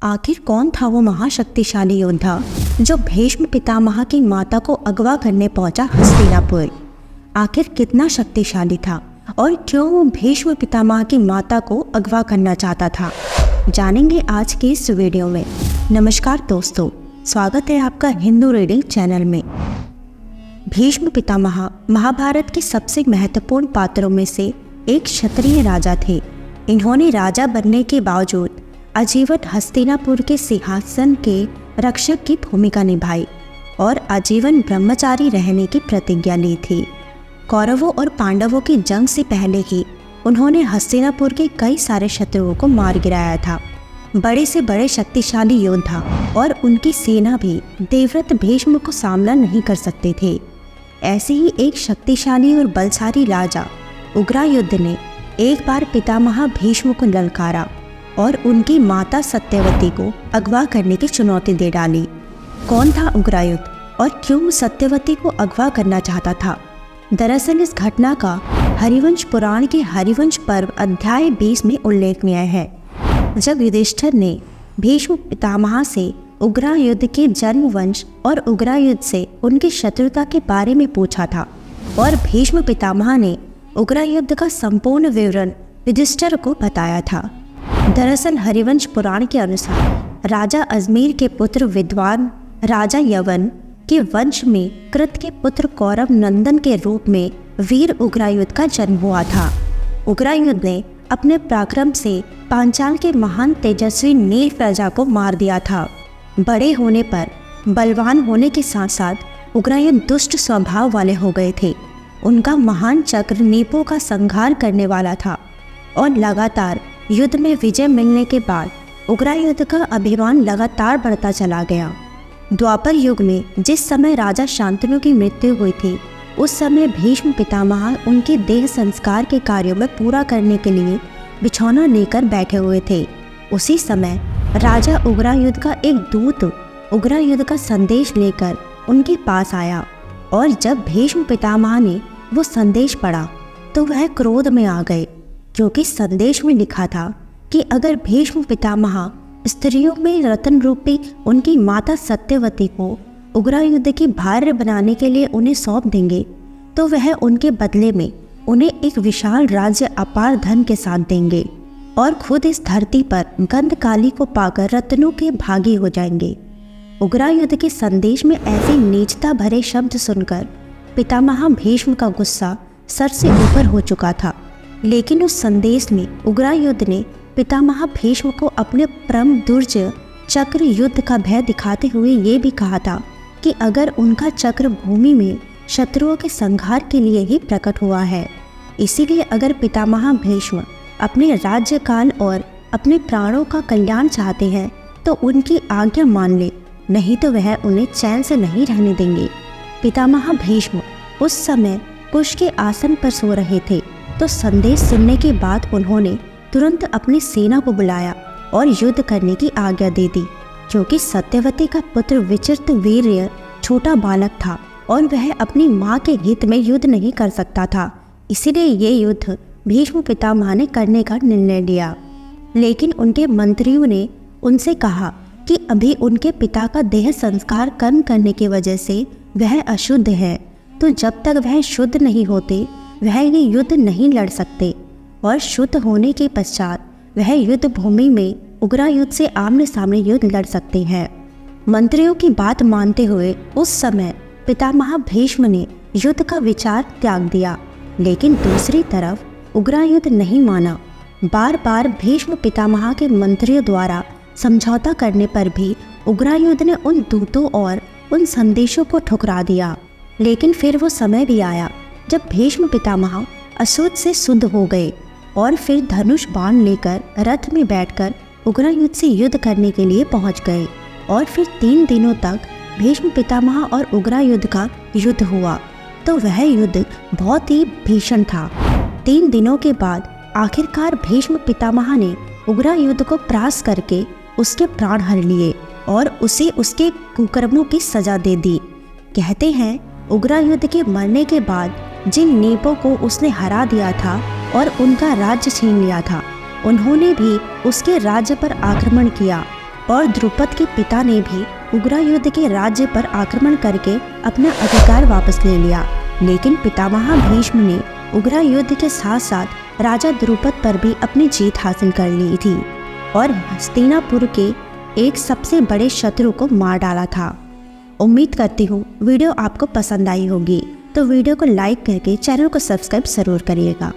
आखिर कौन था वो महाशक्तिशाली योद्धा जो भीष्म पितामह की माता को अगवा करने पहुंचा हस्तिनापुर। आखिर कितना शक्तिशाली था और क्यों वो भीष्म पितामह की माता को अगवा करना चाहता था, जानेंगे आज के इस वीडियो में। नमस्कार दोस्तों, स्वागत है आपका हिंदू रीडिंग चैनल में। भीष्म पितामह महाभारत के सबसे महत्वपूर्ण पात्रों में से एक क्षत्रिय राजा थे। इन्होंने राजा बनने के बावजूद आजीवन हस्तिनापुर के सिंहासन के रक्षक की भूमिका निभाई और आजीवन ब्रह्मचारी रहने की प्रतिज्ञा ली थी। कौरवों और पांडवों की जंग से पहले ही उन्होंने हस्तिनापुर के कई सारे शत्रुओं को मार गिराया था। बड़े से बड़े शक्तिशाली योद्धा और उनकी सेना भी देवव्रत भीष्म को सामना नहीं कर सकते थे। ऐसे ही एक शक्तिशाली और बलशाली राजा उग्रायुध ने एक बार पितामह भीष्म को ललकारा और उनकी माता सत्यवती को अगवा करने की चुनौती दे डाली। कौन था उग्रायुध और क्यों सत्यवती को अगवा करना चाहता था? दरअसल इस घटना का हरिवंश पुराण के हरिवंश पर्व अध्याय 20 में उल्लेखनीय है, जब युधिष्ठिर ने भीष्म पितामह से उग्रायुध के जन्मवंश और उग्रायुध से उनकी शत्रुता के बारे में पूछा था और भीष्म पितामह ने उग्रायुध का संपूर्ण विवरण युधिष्ठिर को बताया था। दरअसल हरिवंश पुराण के अनुसार राजा अजमेर के पुत्र विद्वान राजा यवन के वंश में कृत के पुत्र कौरव नंदन के रूप में वीर उग्रायुध का जन्म हुआ था। उग्रायुध ने अपने पराक्रम से पांचाल के महान तेजस्वी नील प्रजा को मार दिया था। बड़े होने पर बलवान होने के साथ साथ उग्रायुध दुष्ट स्वभाव वाले हो गए थे। उनका महान चक्र नीपों का संहार करने वाला था और लगातार युद्ध में विजय मिलने के बाद उग्रायुध का अभिमान लगातार बढ़ता चला गया। द्वापर युग में जिस समय राजा शांतनु की मृत्यु हुई थी, उस समय भीष्म पितामह उनके देह संस्कार के कार्यों में पूरा करने के लिए बिछौना लेकर बैठे हुए थे। उसी समय राजा उग्रायुध का एक दूत उग्रायुध का संदेश लेकर उनके पास आया और जब भीष्म पितामह ने वो संदेश पढ़ा तो वह क्रोध में आ गए, क्योंकि संदेश में लिखा था कि अगर भीष्म पितामह स्त्रियों में रत्न रूपी उनकी माता सत्यवती को उग्रायुध की भार्य बनाने के लिए उन्हें सौंप देंगे तो वह उनके बदले में उन्हें एक विशाल राज्य अपार धन के साथ देंगे और खुद इस धरती पर गंधकाली को पाकर रत्नों के भागी हो जाएंगे। उग्रायुध के संदेश में ऐसी नीचता भरे शब्द सुनकर पितामह भीष्म का गुस्सा सर से ऊपर हो चुका था, लेकिन उस संदेश में उग्रायुध ने पितामह भीष्म को अपने परम दुर्जय चक्र युद्ध का भय दिखाते हुए ये भी कहा था कि अगर उनका चक्र भूमि में शत्रुओं के संहार के लिए ही प्रकट हुआ है, इसीलिए अगर पितामह भीष्म अपने राज्यकाल और अपने प्राणों का कल्याण चाहते हैं तो उनकी आज्ञा मान ले, नहीं तो वह उन्हें चैन से नहीं रहने देंगे। पितामह भीष्म उस समय कुश के आसन पर सो रहे थे, तो संदेश सुनने के बाद उन्होंने तुरंत अपनी सेना को बुलाया और युद्ध करने की आज्ञा दे दी, क्योंकि सत्यवती का पुत्र विचित्र वीर्य छोटा बालक था और वह अपनी माँ के हित में युद्ध नहीं कर सकता था। इसीलिए ये युद्ध भीष्म पितामह ने करने का निर्णय लिया। लेकिन उनके मंत्रियों ने उनसे कहा कि अभी उनके पिता का देह संस्कार कर्म करने की वजह से वह अशुद्ध है, तो जब तक वह शुद्ध नहीं होते वह ये युद्ध नहीं लड़ सकते और शुद्ध होने के पश्चात वह युद्ध भूमि में उग्रायुध से आमने सामने युद्ध लड़ सकते हैं। मंत्रियों की बात मानते हुए उस समय पितामह भीष्म ने युद्ध का विचार त्याग दिया, लेकिन दूसरी तरफ उग्रायुध नहीं माना। बार बार भीष्म पितामह के मंत्रियों द्वारा समझौता करने पर भी उग्रायुध ने उन दूतों और उन संदेशों को ठुकरा दिया। लेकिन फिर वो समय भी आया जब भीष्म पितामह अशुद्ध से शुद्ध हो गए और फिर धनुष बाण लेकर रथ में बैठकर उग्रायुध से युद्ध करने के लिए पहुंच गए और फिर 3 दिनों तक भीष्म पितामह और उग्रायुध का युद्ध हुआ। तो वह युद्ध बहुत ही भीषण था। 3 दिनों के बाद आखिरकार भीष्म पितामह ने उग्रायुध को परास्त करके उसके प्राण हर लिए और उसे उसके कुकर्मों की सजा दे दी। कहते हैं उग्रायुध के मरने के बाद जिन नीपों को उसने हरा दिया था और उनका राज्य छीन लिया था, उन्होंने भी उसके राज्य पर आक्रमण किया और द्रुपद के पिता ने भी उग्रयुद्ध के राज्य पर आक्रमण करके अपना अधिकार वापस ले लिया। लेकिन पितामह भीष्म ने उग्रयुद्ध के साथ साथ राजा द्रुपद पर भी अपनी जीत हासिल कर ली थी और हस्तिनापुर के एक सबसे बड़े शत्रु को मार डाला था। उम्मीद करती हूँ वीडियो आपको पसंद आई होगी, तो वीडियो को लाइक करके चैनल को सब्सक्राइब जरूर करिएगा।